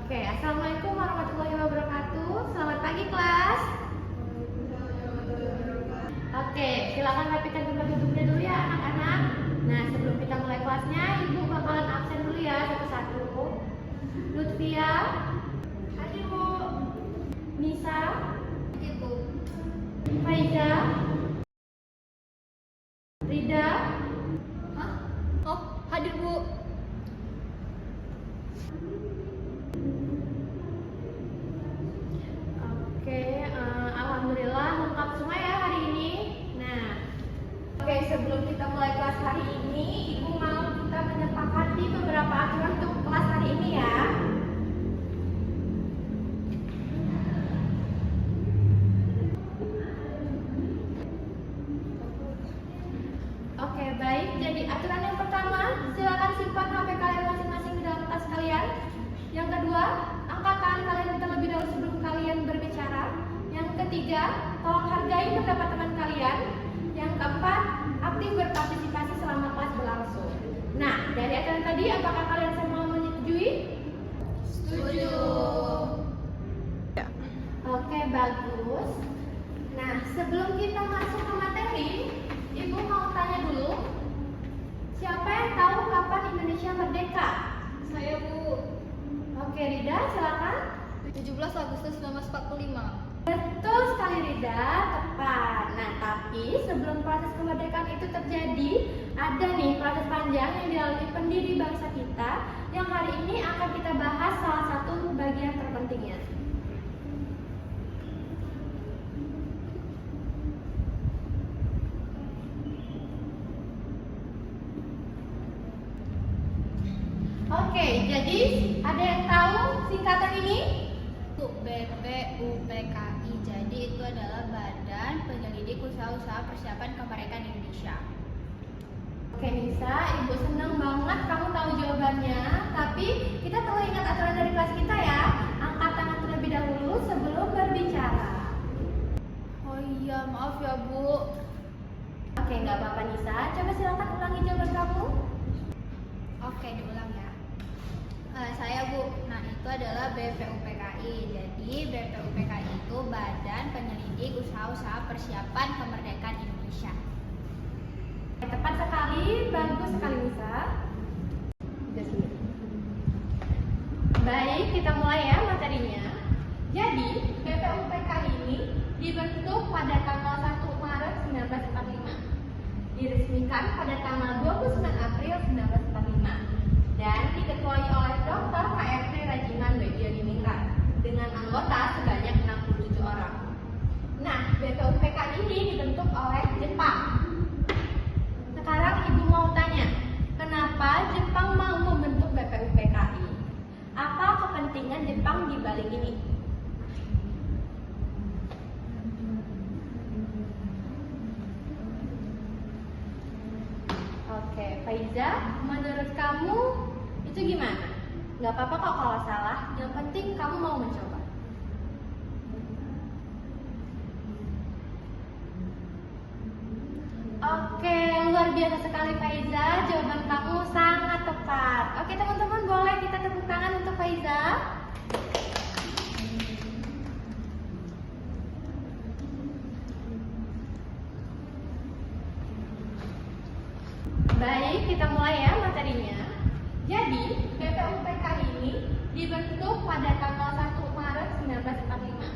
Oke, Assalamualaikum warahmatullahi wabarakatuh. Selamat pagi kelas. Oke, silakan rapikan tempat duduknya dulu ya anak-anak. Nah, sebelum kita mulai kelasnya, ibu bakalan absen dulu ya satu-satu. Lutfia, hadir bu. Nisa, hadir bu. Faiza, Rida, Oh, hadir bu. Oke, alhamdulillah lengkap semua ya hari ini. Nah, oke, sebelum kita mulai kelas hari ini, ibu mau kita menyepakati beberapa aturan untuk kelas hari ini ya. Oke, baik. Jadi aturan yang pertama, silakan simpan HP kalian masing-masing di dalam tas kalian. Yang kedua, angkat tangan kalian terlebih dahulu sebelum kalian berbicara. Yang ketiga, tolong hargai pendapat teman kalian. Yang keempat, aktif berpartisipasi selama kelas berlangsung. Nah, dari aturan tadi, apakah kalian semua menyetujui? Setuju. Oke, bagus. Nah, sebelum kita masuk ke materi, ibu mau tanya dulu, siapa yang tahu kapan Indonesia merdeka? Saya bu. Oke, Rida, silakan. 17 Agustus 1945. Betul sekali Rida, tepat. Nah, tapi sebelum proses kemerdekaan itu terjadi, ada nih proses panjang yang dilalui pendiri bangsa kita, yang hari ini akan kita bahas salah satu bagian terpentingnya. Oke, jadi ada yang tahu singkatan ini? BPUPKI. Jadi itu adalah Badan Penyelidik Usaha-Usaha Persiapan Kemerdekaan Indonesia. Oke Nisa, ibu senang banget kamu tahu jawabannya. Tapi kita perlu ingat aturan dari kelas kita ya. Angkat tangan terlebih dahulu sebelum berbicara. Oh iya, maaf ya bu. Oke, nggak apa-apa Nisa. Coba silakan ulangi jawaban kamu. Oke, diulang ya. Saya bu. Nah, itu adalah BPUPKI. Jadi BPUPKI itu Badan Penyelidik Usaha-Usaha Persiapan Kemerdekaan Indonesia. Tepat sekali, bagus sekali Nisa. Baik, kita mulai ya materinya. Jadi, BPUPKI ini dibentuk pada tanggal 1 Maret 1945. Diresmikan pada tanggal 29 April 1945 dan diketuai oleh Dr. KRT Rajiman Weddiadiningrat dengan anggota sebanyak 67 orang. Nah, BPUPKI ini dibentuk oleh Jepang. Sekarang ibu mau tanya, kenapa Jepang mau membentuk BPUPKI? Apa kepentingan Jepang di balik ini? Oke, Faiza, menurut kamu itu gimana? Gak apa-apa kok kalau salah, yang penting kamu mau mencoba. Oke, luar biasa sekali Faiza, jawaban kamu sangat tepat. Oke teman-teman, boleh kita tepuk tangan untuk Faiza? Baik, kita mulai ya materinya. Jadi, BPUPKI ini dibentuk pada tanggal 1 Maret 1945.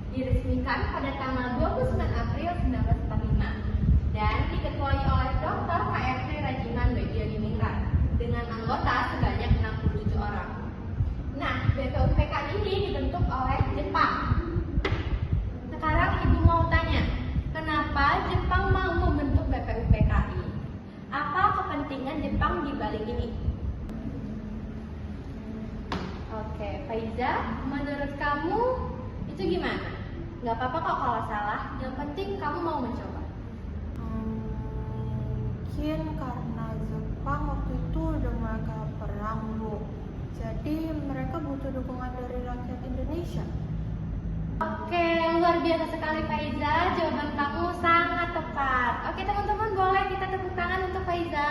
Diresmikan pada tanggal 29 April 1945 dan diketuai oleh Dr. KRT Rajiman Weddiadiningrat dengan anggota sebanyak 67 orang. Nah, BPUPKI ini dibentuk oleh Jepang. Sekarang ibu mau tanya, kenapa Jepang mau membentuk BPUPKI? Apa kepentingan Jepang di balik ini? Oke, Faiza, menurut kamu itu gimana? Gak apa-apa kok kalau salah, yang penting kamu mau mencoba. Mungkin karena Jepang waktu itu udah mereka perang bu, jadi mereka butuh dukungan dari rakyat Indonesia. Oke, luar biasa sekali Faiza, jawaban kamu sangat tepat. Oke teman-teman, boleh kita tepuk tangan untuk Faiza?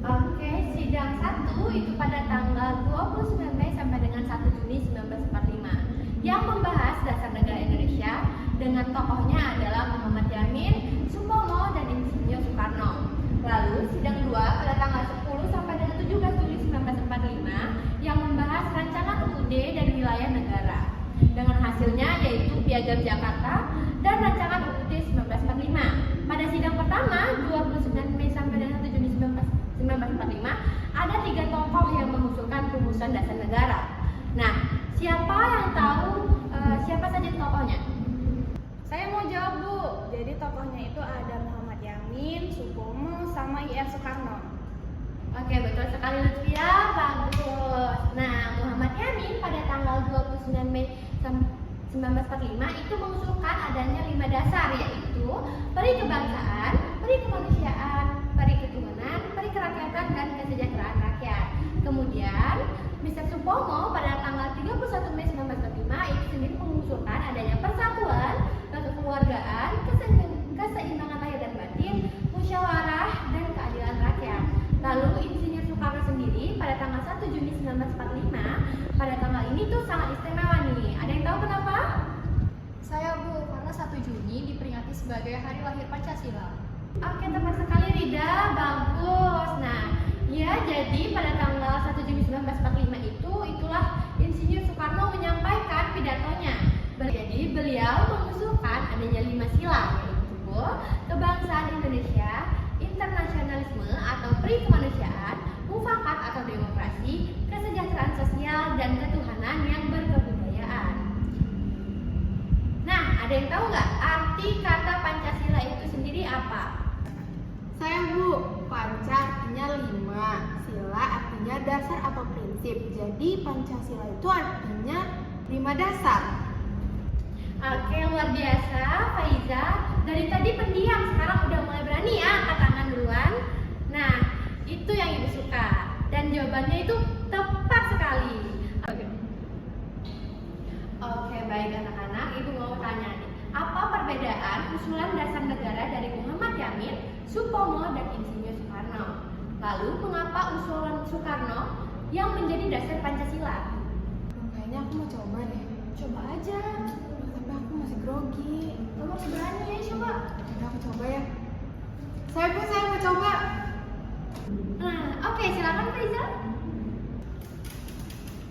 Oke, sidang 1 Bu itu pada tanggal 29 Mei sampai dengan 1 Juni 1945 yang membahas dasar negara Indonesia dengan tokohnya adalah Muhammad Yamin, Supomo, dan Insinyur Soekarno. Lalu sidang 2 pada tanggal 10 sampai dengan 17 Juli 1945 yang membahas rancangan UUD dan wilayah negara. Dengan hasilnya yaitu Piagam Jakarta dan rancangan UUD 1945. Pada sidang pertama 29 Mei sampai dengan 1 Juni 1945 ada 3 tokoh yang mengusulkan rumusan dasar negara. Nah, siapa yang tahu siapa saja tokohnya? Saya mau jawab, Bu. Jadi tokohnya itu ada Muhammad Yamin, Supomo, sama I.R. Soekarno. Oke, betul sekali Lutfia, bagus. Nah, Muhammad Yamin pada tanggal 29 Mei 1945 itu mengusulkan adanya 5 dasar, yaitu peri kebangsaan, peri kemanusiaan, peri ketuhanan, peri kerakyatan, dan kesejahteraan rakyat. Kemudian, Mr. Supomo pada tanggal 31 Mei 1945 itu sendiri mengusulkan adanya persatuan, kekeluargaan, keseimbangan lahir dan batin, musyawarah, dan keadilan rakyat. Lalu Insinyur Soekarno sendiri pada tanggal 1 Juni 1945 pada tanggal ini tuh sangat istimewa nih. Ada yang tahu kenapa? Saya, Bu, karena 1 Juni diperingati sebagai hari lahir Pancasila. Oke, tepat sekali Rida, bagus. Nah, ya jadi pada tanggal 1 Juni 1945 itulah Insinyur Soekarno menyampaikan pidatonya. Jadi beliau mengusulkan adanya 5 sila, yaitu kebangsaan Indonesia, internasionalisme atau peri kemanusiaan, mufakat atau demokrasi, kesejahteraan sosial, dan ketuhanan yang berkebudayaan. Nah, ada yang tahu nggak arti kata Pancasila itu sendiri apa? Saya, Bu. Panca artinya 5, sila artinya dasar atau prinsip. Jadi Pancasila itu artinya 5 dasar. Oke, luar biasa Faiza. Dari tadi pendiam, sekarang udah mulai berani ya angkat tangan duluan. Nah, itu yang Ibu suka. Dan jawabannya itu tepat sekali. Oke, baik anak-anak, Ibu mau tanya nih. Apa perbedaan usulan dasar negara dari Muhammad Yamin, Supomo, dan Insinyur Soekarno? Lalu, mengapa usulan Soekarno yang menjadi dasar Pancasila? Kayaknya aku mau coba deh. Coba aja. Tapi aku masih grogi. Kamu harus berani ya, coba. Udah, aku coba ya. Saya mau coba. Nah, oke, silakan Faiza.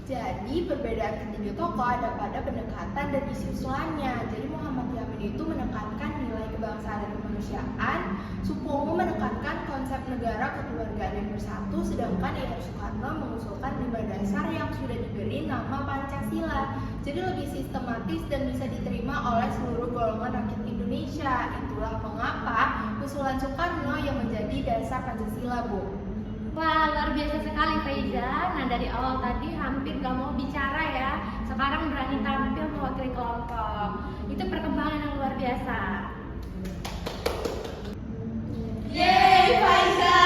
Jadi perbedaan ketiga tokoh ada pada pendekatan dan isi usulannya. Jadi Muhammad Yamin itu menekankan nilai kebangsaan dan kemanusiaan, Supomo menekankan konsep negara kekeluargaan yang bersatu, sedangkan I.R. Soekarno mengusulkan 5 dasar yang sudah diberi nama Pancasila. Jadi lebih sistematis dan bisa diterima oleh seluruh golongan rakyat Indonesia. Itulah mengapa usulan Soekarno yang menjadi dasar Pancasila, Bu. Wah, luar biasa sekali Faiza. Nah, dari awal tadi hampir gak mau bicara ya. Sekarang berani tampil mewakili kelompok. Itu perkembangan yang luar biasa. Yeay, Faiza!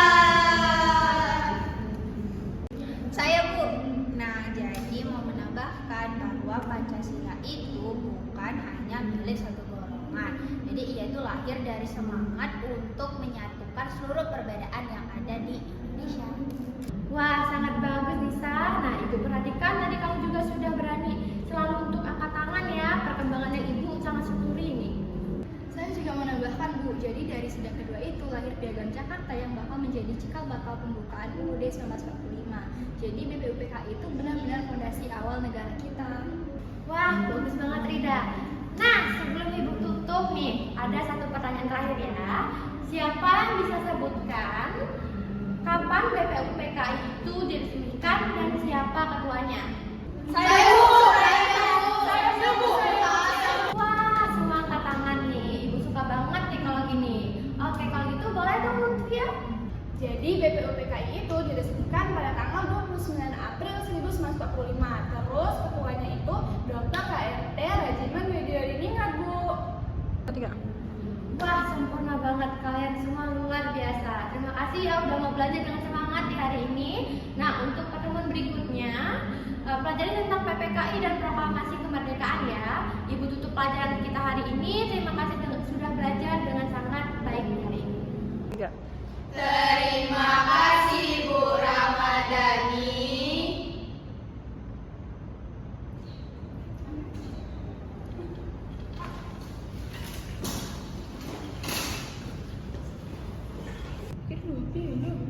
Saya, Bu. Nah, jadi mau menambahkan bahwa Pancasila itu bukan hanya milik satu golongan. Jadi ia itu lahir dari semangat untuk menyatukan seluruh perbedaan yang ada di Indonesia. Wah, sangat bagus Nisa. Nah, Ibu perhatikan tadi kamu juga sudah berani selalu untuk angkat tangan ya. Perkembangan yang Ibu sangat syukuri ini. Saya juga menambahkan, Bu. Jadi dari sidang kedua itu lahir Piagam Jakarta yang bakal menjadi cikal bakal pembukaan UUD 1945. Jadi BPUPKI itu benar-benar fondasi awal negara kita. Wah, bagus banget Rida. Nah, sebelum Ibu tutup nih, ada satu pertanyaan terakhir ya. Siapa yang bisa sebutkan kapan BPUPKI itu diresmikan dan siapa ketuanya? Saya, Bu! Wah, semua angkat tangan nih. Ibu suka banget nih kalau gini. Oke, kalau gitu boleh dong Lutfia. Jadi BPUPKI itu diresmikan pada tanggal 29 April 1945. Terus ketuanya itu Dr. KRT Rajiman Widyadiningrat, Bu. Wah, sempurna banget, kalian semua luar biasa. Terima kasih ya udah mau belajar dengan semangat di hari ini. Nah, untuk pertemuan berikutnya pelajari tentang PPKI dan proklamasi kemerdekaan ya. Ibu tutup pelajaran kita hari ini. Terima kasih sudah belajar dengan sangat baik hari ini. Terima kasih Bu Ramadhani. Pindah.